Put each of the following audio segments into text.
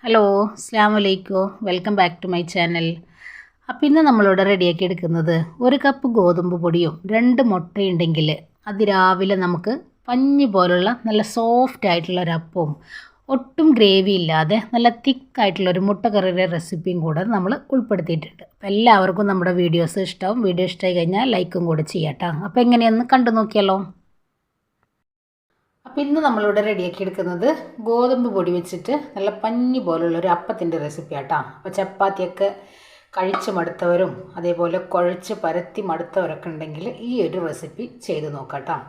Hello അസ്സലാമു അലൈക്കും welcome back to my channel. അപ്പോൾ ഇന്ന് നമ്മളിവിടെ റെഡിയാക്കി എടുക്കുന്നത് 1 കപ്പ് ഗോതമ്പ് പൊടിയും 2 മുട്ടയുണ്ടെങ്കിൽ അതിരാവിലെ നമുക്ക് പഞ്ഞി പോലുള്ള നല്ല സോഫ്റ്റ് ആയിട്ടുള്ള ഒരു അപ്പവും ഒട്ടും ഗ്രേവി ഇല്ലാതെ നല്ല തിക്കായിട്ടുള്ളൊരു മുട്ടക്കറിയുടെ റെസിപ്പിയും കൂടെ നമ്മൾ ഉൾപ്പെടുത്തിയിട്ടുണ്ട്. അപ്പോൾ എല്ലാവർക്കും നമ്മുടെ വീഡിയോസ് ഇഷ്ടമാവും. വീഡിയോ ഇഷ്ടമായി കഴിഞ്ഞാൽ ലൈക്കും കൂടെ ചെയ്യാട്ടോ. അപ്പോൾ എങ്ങനെയൊന്ന് കണ്ടു നോക്കിയാലോ. അപ്പോൾ ഇന്ന് നമ്മളിവിടെ റെഡിയാക്കി എടുക്കുന്നത് ഗോതമ്പ് പൊടി വെച്ചിട്ട് നല്ല പഞ്ഞി പോലുള്ളൊരു അപ്പത്തിൻ്റെ റെസിപ്പി ആട്ടോ. അപ്പോൾ ചപ്പാത്തിയൊക്കെ കഴിച്ച് മടുത്തവരും അതേപോലെ കുഴച്ച് പരത്തി മടുത്തവരൊക്കെ ഉണ്ടെങ്കിൽ ഈ ഒരു റെസിപ്പി ചെയ്ത് നോക്കാം.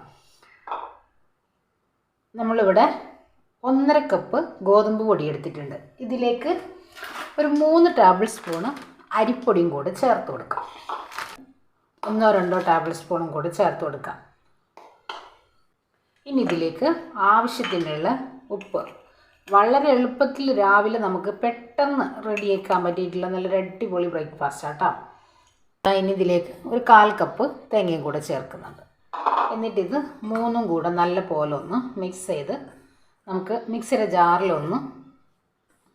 നമ്മളിവിടെ 1.5 കപ്പ് ഗോതമ്പ് പൊടി എടുത്തിട്ടുണ്ട്. ഇതിലേക്ക് ഒരു 3 ടേബിൾ സ്പൂണ് അരിപ്പൊടിയും കൂടെ ചേർത്ത് കൊടുക്കാം. 1-2 ടേബിൾ സ്പൂണും കൂടെ ചേർത്ത് കൊടുക്കാം. ഇനി ഇതിലേക്ക് ആവശ്യത്തിനുള്ള ഉപ്പ്. വളരെ എളുപ്പത്തിൽ രാവിലെ നമുക്ക് പെട്ടെന്ന് റെഡിയാക്കാൻ പറ്റിയിട്ടുള്ള നല്ലൊരു അടിപൊളി ബ്രേക്ക്ഫാസ്റ്റ് ആട്ടോ. ഇനി ഇതിലേക്ക് ഒരു 1/4 കപ്പ് തേങ്ങയും കൂടെ ചേർക്കുന്നുണ്ട്. എന്നിട്ടിത് മൂന്നും കൂടെ നല്ല പോലെ ഒന്ന് മിക്സ് ചെയ്ത് നമുക്ക് മിക്സിയുടെ ജാറിലൊന്ന്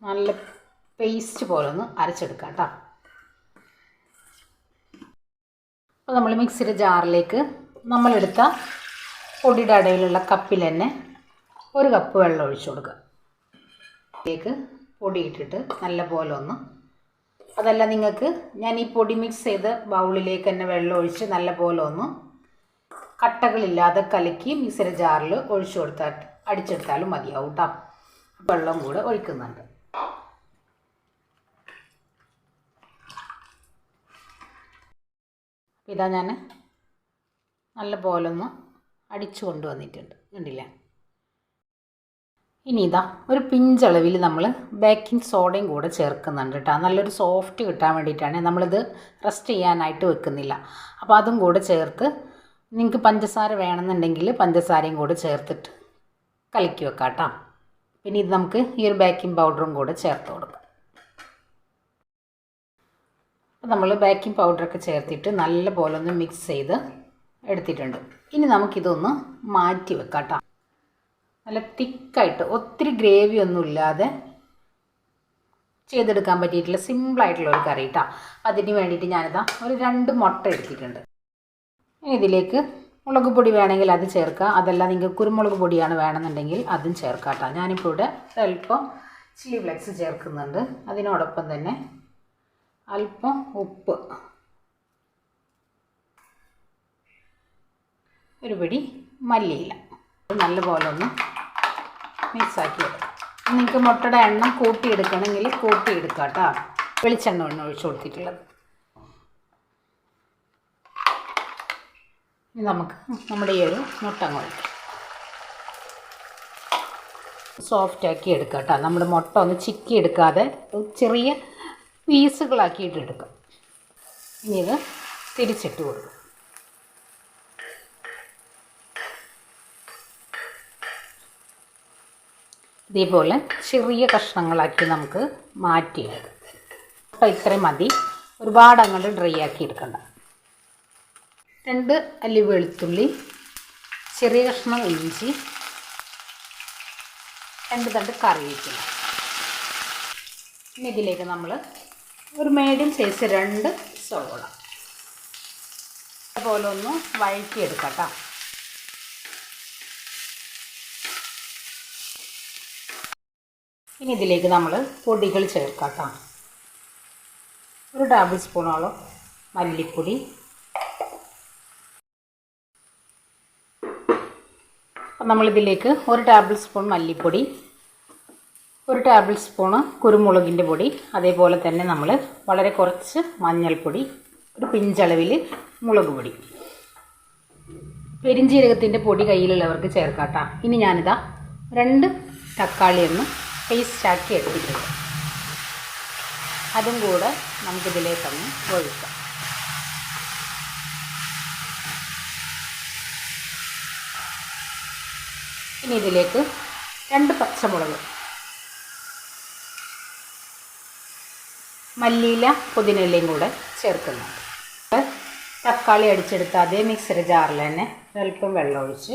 നല്ല പേസ്റ്റ് പോലെ ഒന്ന് അരച്ചെടുക്കാം കേട്ടോ. അപ്പോൾ നമ്മൾ മിക്സിയുടെ ജാറിലേക്ക് നമ്മളെടുത്ത പൊടിയുടെ അടയിലുള്ള കപ്പിൽ തന്നെ 1 കപ്പ് വെള്ളം ഒഴിച്ചു കൊടുക്കുക. ഇതിലേക്ക് പൊടി ഇട്ടിട്ട് നല്ല പോലെ ഒന്ന്, അതല്ല നിങ്ങൾക്ക് ഞാൻ ഈ പൊടി മിക്സ് ചെയ്ത് ബൗളിലേക്ക് തന്നെ വെള്ളം ഒഴിച്ച് നല്ല പോലെ ഒന്ന് കട്ടകളില്ലാതെ കലക്കി മിക്സിയുടെ ജാറിൽ ഒഴിച്ചു കൊടുത്താൽ അടിച്ചെടുത്താലും മതിയാവും കേട്ടോ. വെള്ളം കൂടെ ഒഴിക്കുന്നുണ്ട്. ഇതാ ഞാൻ നല്ല പോലെ ഒന്ന് അടിച്ചു കൊണ്ടുവന്നിട്ടുണ്ട്, കണ്ടില്ലേ. ഇനി ഇതാ ഒരു പിഞ്ചളവിൽ നമ്മൾ ബേക്കിംഗ് സോഡയും കൂടെ ചേർക്കുന്നുണ്ട് കേട്ടോ. നല്ലൊരു സോഫ്റ്റ് കിട്ടാൻ വേണ്ടിയിട്ടാണ്. നമ്മളിത് റെസ്റ്റ് ചെയ്യാനായിട്ട് വെക്കുന്നില്ല. അപ്പോൾ അതും കൂടെ ചേർത്ത് നിങ്ങൾക്ക് പഞ്ചസാര വേണമെന്നുണ്ടെങ്കിൽ പഞ്ചസാരയും കൂടെ ചേർത്തിട്ട് കലക്കി വെക്കാം കേട്ടോ. പിന്നെ ഇത് നമുക്ക് ഈ ഒരു ബേക്കിംഗ് പൗഡറും കൂടെ ചേർത്ത് കൊടുക്കാം. അപ്പോൾ നമ്മൾ ബേക്കിംഗ് പൗഡറൊക്കെ ചേർത്തിട്ട് നല്ല പോലെ ഒന്ന് മിക്സ് ചെയ്ത് എടുത്തിട്ടുണ്ട്. ഇനി നമുക്കിതൊന്ന് മാറ്റി വെക്കാം കേട്ടോ. നല്ല തിക്കായിട്ട് ഒത്തിരി ഗ്രേവി ഒന്നും ഇല്ലാതെ ചെയ്തെടുക്കാൻ പറ്റിയിട്ടുള്ള സിമ്പിളായിട്ടുള്ള ഒരു കറി കേട്ടോ. അതിന് വേണ്ടിയിട്ട് ഞാനിതാ ഒരു 2 മുട്ട എടുത്തിട്ടുണ്ട്. ഇനി ഇതിലേക്ക് മുളക് പൊടി വേണമെങ്കിൽ അത് ചേർക്കുക. അതല്ല നിങ്ങൾക്ക് കുരുമുളക് പൊടിയാണ് വേണമെന്നുണ്ടെങ്കിൽ അതും ചേർക്കാം കേട്ടോ. ഞാനിപ്പോൾ ഇവിടെ അല്പം ചില്ലി ഫ്ലെക്സ് ചേർക്കുന്നുണ്ട്. അതിനോടൊപ്പം തന്നെ അല്പം ഉപ്പ്, ഒരു പിടി മല്ലിയില നല്ലപോലെ ഒന്ന് മിക്സാക്കി എടുക്കാം. നിങ്ങൾക്ക് മുട്ടയുടെ എണ്ണം കൂട്ടിയെടുക്കണമെങ്കിൽ കൂട്ടിയെടുക്കാം കേട്ടോ. വെളിച്ചെണ്ണ ഒഴിച്ച് കൊടുത്തിട്ടുള്ളത്. ഇനി നമുക്ക് നമ്മുടെ ഈ ഒരു മുട്ട കുഴക്കാം. സോഫ്റ്റാക്കി എടുക്കാം കേട്ടോ. നമ്മുടെ മുട്ട ഒന്ന് ചിക്കി എടുക്കാതെ ചെറിയ പീസുകളാക്കിയിട്ട് എടുക്കാം. ഇനി ഇത് തിരിച്ചിട്ട് കൊടുക്കും. ഇതേപോലെ ചെറിയ കഷ്ണങ്ങളാക്കി നമുക്ക് മാറ്റിയെടുക്കാം. അപ്പോൾ ഇത്രയും മതി. ഒരുപാട് അങ്ങോട്ട് ഡ്രൈ ആക്കി എടുക്കണ്ട. 2 അല്ലി വെളുത്തുള്ളി, ചെറിയ കഷ്ണം ഇഞ്ചി, 2 തണ്ട് കറിവേപ്പില. ഇനി ഇതിലേക്ക് നമ്മൾ ഒരു മീഡിയം സൈസ് 2 സവോള അതുപോലെ ഒന്ന് വഴറ്റിയെടുക്കാം കേട്ടോ. ഇനി ഇതിലേക്ക് നമ്മൾ പൊടികൾ ചേർക്കാം കേട്ടോ. ഒരു ടേബിൾ സ്പൂണോളം മല്ലിപ്പൊടി, അപ്പം നമ്മളിതിലേക്ക് 1 ടേബിൾ സ്പൂൺ മല്ലിപ്പൊടി, 1 ടേബിൾ സ്പൂണ് കുരുമുളകിൻ്റെ പൊടി, അതേപോലെ തന്നെ നമ്മൾ വളരെ കുറച്ച് മഞ്ഞൾപ്പൊടി, ഒരു പിഞ്ചളവിൽ മുളക് പൊടി, പെരിഞ്ജീരകത്തിൻ്റെ പൊടി കയ്യിലുള്ളവർക്ക് ചേർക്കാം കേട്ടോ. ഇനി ഞാനിതാ 2 തക്കാളിയൊന്ന് പേസ്റ്റാക്കി എടുത്തിട്ടുണ്ട്. അതും കൂടെ നമുക്കിതിലേക്കൊന്ന് ഒഴിക്കാം. ഇനി ഇതിലേക്ക് 2 പച്ചമുളക്, മല്ലിയില, പുതിനയിലയും കൂടെ ചേർക്കുന്നുണ്ട്. തക്കാളി അടിച്ചെടുത്ത് അതേ മിക്സിയുടെ ജാറിൽ തന്നെ അല്പം വെള്ളം ഒഴിച്ച്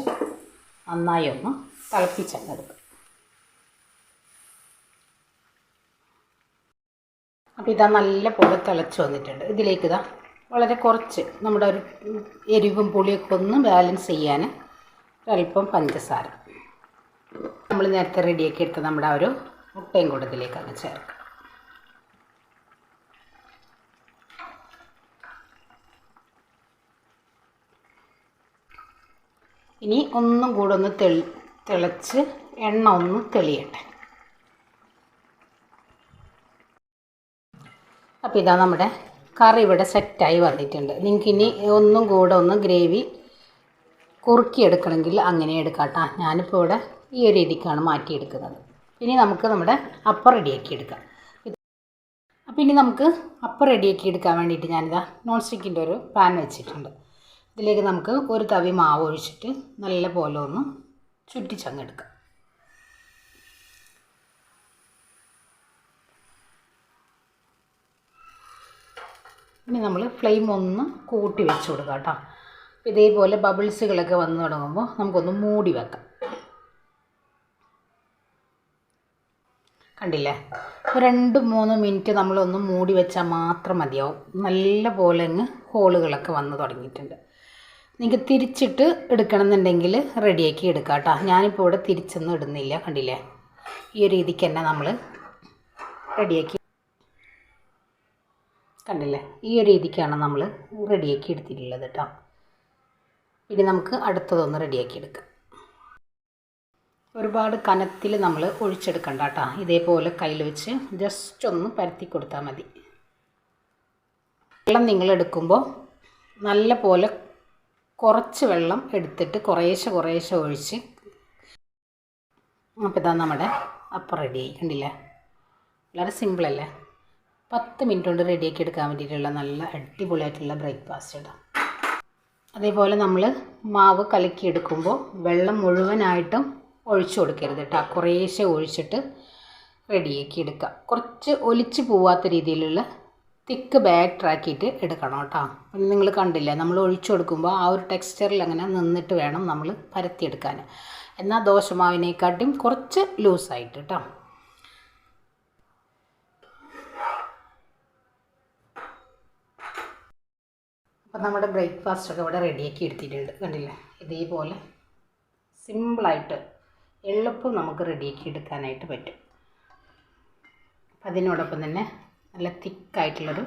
നന്നായി ഒന്ന് തിളപ്പിച്ചെടുക്കും. അപ്പോൾ ഇതാ നല്ല പോലെ തിളച്ച് വന്നിട്ടുണ്ട്. ഇതിലേക്ക് ഇതാ വളരെ കുറച്ച് നമ്മുടെ ഒരു എരിവും പുളിയൊക്കെ ഒന്ന് ബാലൻസ് ചെയ്യാൻ ഒരല്പം പഞ്ചസാര, നമ്മൾ നേരത്തെ റെഡിയാക്കി എടുത്ത നമ്മുടെ ആ ഒരു മുട്ടയും കൂടെ ഇതിലേക്ക് അങ്ങ് ചേർക്കാം. ഇനി ഒന്നും കൂടെ ഒന്ന് തിളച്ച് എണ്ണ ഒന്ന് തെളിയട്ടെ. അപ്പോൾ ഇതാ നമ്മുടെ കറി ഇവിടെ സെറ്റായി വന്നിട്ടുണ്ട്. നിങ്ങൾക്കിനി ഒന്നും കൂടെ ഒന്ന് ഗ്രേവി കുറുക്കിയെടുക്കണമെങ്കിൽ അങ്ങനെ എടുക്കാം കേട്ടോ. ഞാനിപ്പോൾ ഇവിടെ ഈ ഒരു രീതിക്കാണ് മാറ്റിയെടുക്കുന്നത്. ഇനി നമുക്ക് നമ്മുടെ അപ്പം റെഡിയാക്കി എടുക്കാം. അപ്പോൾ ഇനി നമുക്ക് അപ്പം റെഡിയാക്കി എടുക്കാൻ വേണ്ടിയിട്ട് ഞാനിതാ നോൺ സ്റ്റിക്കിൻ്റെ ഒരു പാൻ വെച്ചിട്ടുണ്ട്. ഇതിലേക്ക് നമുക്ക് ഒരു തവി മാവ് ഒഴിച്ചിട്ട് നല്ല പോലെ ഒന്ന് ചുറ്റിച്ചങ്ങെടുക്കാം. ഇനി നമ്മൾ ഫ്ലെയിം ഒന്ന് കൂട്ടി വെച്ച് കൊടുക്കാം കേട്ടോ. ഇതേപോലെ ബബിൾസുകളൊക്കെ വന്ന് തുടങ്ങുമ്പോൾ നമുക്കൊന്ന് മൂടി വെക്കാം. കണ്ടില്ലേ, 2-3 മിനിറ്റ് നമ്മളൊന്ന് മൂടി വെച്ചാൽ മാത്രം മതിയാവും. നല്ല പോലെ അങ്ങ് ഹോളുകളൊക്കെ വന്ന് തുടങ്ങിയിട്ടുണ്ട്. നിങ്ങൾക്ക് തിരിച്ചിട്ട് എടുക്കണമെന്നുണ്ടെങ്കിൽ റെഡിയാക്കി എടുക്കാം കേട്ടോ. ഞാനിപ്പോൾ ഇവിടെ തിരിച്ചൊന്നും ഇടുന്നില്ല. കണ്ടില്ലേ, ഈ ഒരു രീതിക്ക് തന്നെ നമ്മൾ റെഡിയാക്കി കണ്ടില്ലേ, ഈ ഒരു രീതിക്കാണ് നമ്മൾ റെഡിയാക്കി എടുത്തിട്ടുള്ളത് കേട്ടോ. ഇനി നമുക്ക് അടുത്തതൊന്ന് റെഡിയാക്കി എടുക്കാം. ഒരുപാട് കനത്തിൽ നമ്മൾ ഒഴിച്ചെടുക്കണ്ട കേട്ടോ. ഇതേപോലെ കയ്യിൽ വെച്ച് ജസ്റ്റ് ഒന്ന് പരത്തി കൊടുത്താൽ മതി. വെള്ളം നിങ്ങൾ എടുക്കുമ്പോൾ നല്ല പോലെ കുറച്ച് വെള്ളം എടുത്തിട്ട് കുറേശ്ശെ ഒഴിച്ച്. അപ്പോൾ ഇതാ നമ്മുടെ അപ്പം റെഡിയായി. കണ്ടില്ലേ, വളരെ സിമ്പിളല്ലേ. 10 മിനിറ്റ് കൊണ്ട് റെഡിയാക്കി എടുക്കാൻ വേണ്ടിയിട്ടുള്ള നല്ല അടിപൊളിയായിട്ടുള്ള ബ്രേക്ക്ഫാസ്റ്റ് ഇടാം. അതേപോലെ നമ്മൾ മാവ് കലക്കിയെടുക്കുമ്പോൾ വെള്ളം മുഴുവനായിട്ടും ഒഴിച്ചു കൊടുക്കരുത് കേട്ടോ. കുറേശ്ശെ ഒഴിച്ചിട്ട് റെഡിയാക്കി എടുക്കുക. കുറച്ച് ഒലിച്ച് പോവാത്ത രീതിയിലുള്ള തിക്ക് ബാറ്ററാക്കിയിട്ട് എടുക്കണം കേട്ടോ. നിങ്ങൾ കണ്ടില്ലേ, നമ്മൾ ഒഴിച്ചു കൊടുക്കുമ്പോൾ ആ ഒരു ടെക്സ്ചറിൽ അങ്ങനെ നിന്നിട്ട് വേണം നമ്മൾ പരത്തിയെടുക്കാൻ. എന്നാൽ ദോശമാവിനെക്കാട്ടും കുറച്ച് ലൂസായിട്ട് കേട്ടോ. അപ്പം നമ്മുടെ ബ്രേക്ക്ഫാസ്റ്റൊക്കെ ഇവിടെ റെഡിയാക്കി എടുത്തിട്ടുണ്ട്. കണ്ടില്ലേ, ഇതേപോലെ സിമ്പിളായിട്ട് എളുപ്പം നമുക്ക് റെഡിയാക്കി എടുക്കാനായിട്ട് പറ്റും. അപ്പം അതിനോടൊപ്പം തന്നെ നല്ല തിക്കായിട്ടുള്ളൊരു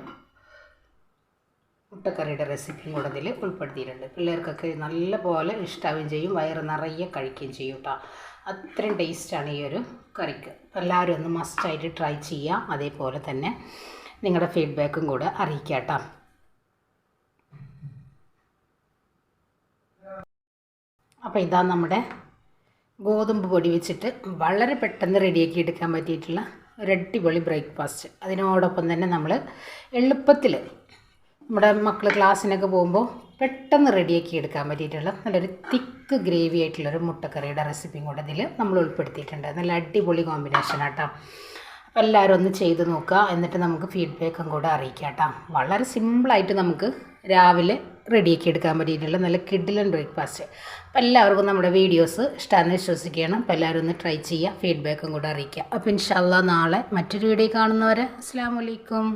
മുട്ടക്കറിയുടെ റെസിപ്പിയും കൂടെ ഇതിൽ ഉൾപ്പെടുത്തിയിട്ടുണ്ട്. പിള്ളേർക്കൊക്കെ നല്ല പോലെ ഇഷ്ടാവുകയും ചെയ്യും, വയറ് നിറയെ കഴിക്കുകയും ചെയ്യും കേട്ടോ. അത്രയും ടേസ്റ്റാണ് ഈ ഒരു കറിക്ക്. അപ്പോൾ എല്ലാവരും ഒന്ന് മസ്റ്റായിട്ട് ട്രൈ ചെയ്യാം. അതേപോലെ തന്നെ നിങ്ങളുടെ ഫീഡ്ബാക്കും കൂടെ അറിയിക്കാം കേട്ടോ. അപ്പോൾ ഇതാ നമ്മുടെ ഗോതമ്പ് പൊടി വെച്ചിട്ട് വളരെ പെട്ടെന്ന് റെഡിയാക്കി എടുക്കാൻ പറ്റിയിട്ടുള്ള ഒരു അടിപൊളി ബ്രേക്ക്ഫാസ്റ്റ്. അതിനോടൊപ്പം തന്നെ നമ്മൾ എളുപ്പത്തിൽ നമ്മുടെ മക്കൾ ക്ലാസ്സിനൊക്കെ പോകുമ്പോൾ പെട്ടെന്ന് റെഡിയാക്കി എടുക്കാൻ പറ്റിയിട്ടുള്ള നല്ലൊരു തിക്ക് ഗ്രേവി ആയിട്ടുള്ളൊരു മുട്ടക്കറിയുടെ റെസിപ്പിയും കൂടെ ഇതിൽ നമ്മൾ ഉൾപ്പെടുത്തിയിട്ടുണ്ട്. നല്ല അടിപൊളി കോമ്പിനേഷൻ ആട്ടോ. അപ്പോൾ എല്ലാവരും ഒന്ന് ചെയ്ത് നോക്കുക. എന്നിട്ട് നമുക്ക് ഫീഡ്ബാക്കും കൂടെ അറിയിക്കാം കേട്ടോ. വളരെ സിമ്പിളായിട്ട് നമുക്ക് രാവിലെ റെഡിയാക്കി എടുക്കാൻ പറ്റിയിട്ടുള്ള നല്ല കിഡിലൻ ബ്രേക്ക്ഫാസ്റ്റ്. അപ്പോൾ എല്ലാവർക്കും നമ്മുടെ വീഡിയോസ് ഇഷ്ടമാണെന്ന് വിശ്വസിക്കുകയാണ്. അപ്പോൾ എല്ലാവരും ഒന്ന് ട്രൈ ചെയ്യുക, ഫീഡ്ബാക്കും കൂടെ അറിയിക്കുക. അപ്പോൾ ഇൻഷാ അല്ലാഹ് നാളെ മറ്റൊരു വീഡിയോ കാണുന്നവരെ അസ്സലാമു അലൈക്കും.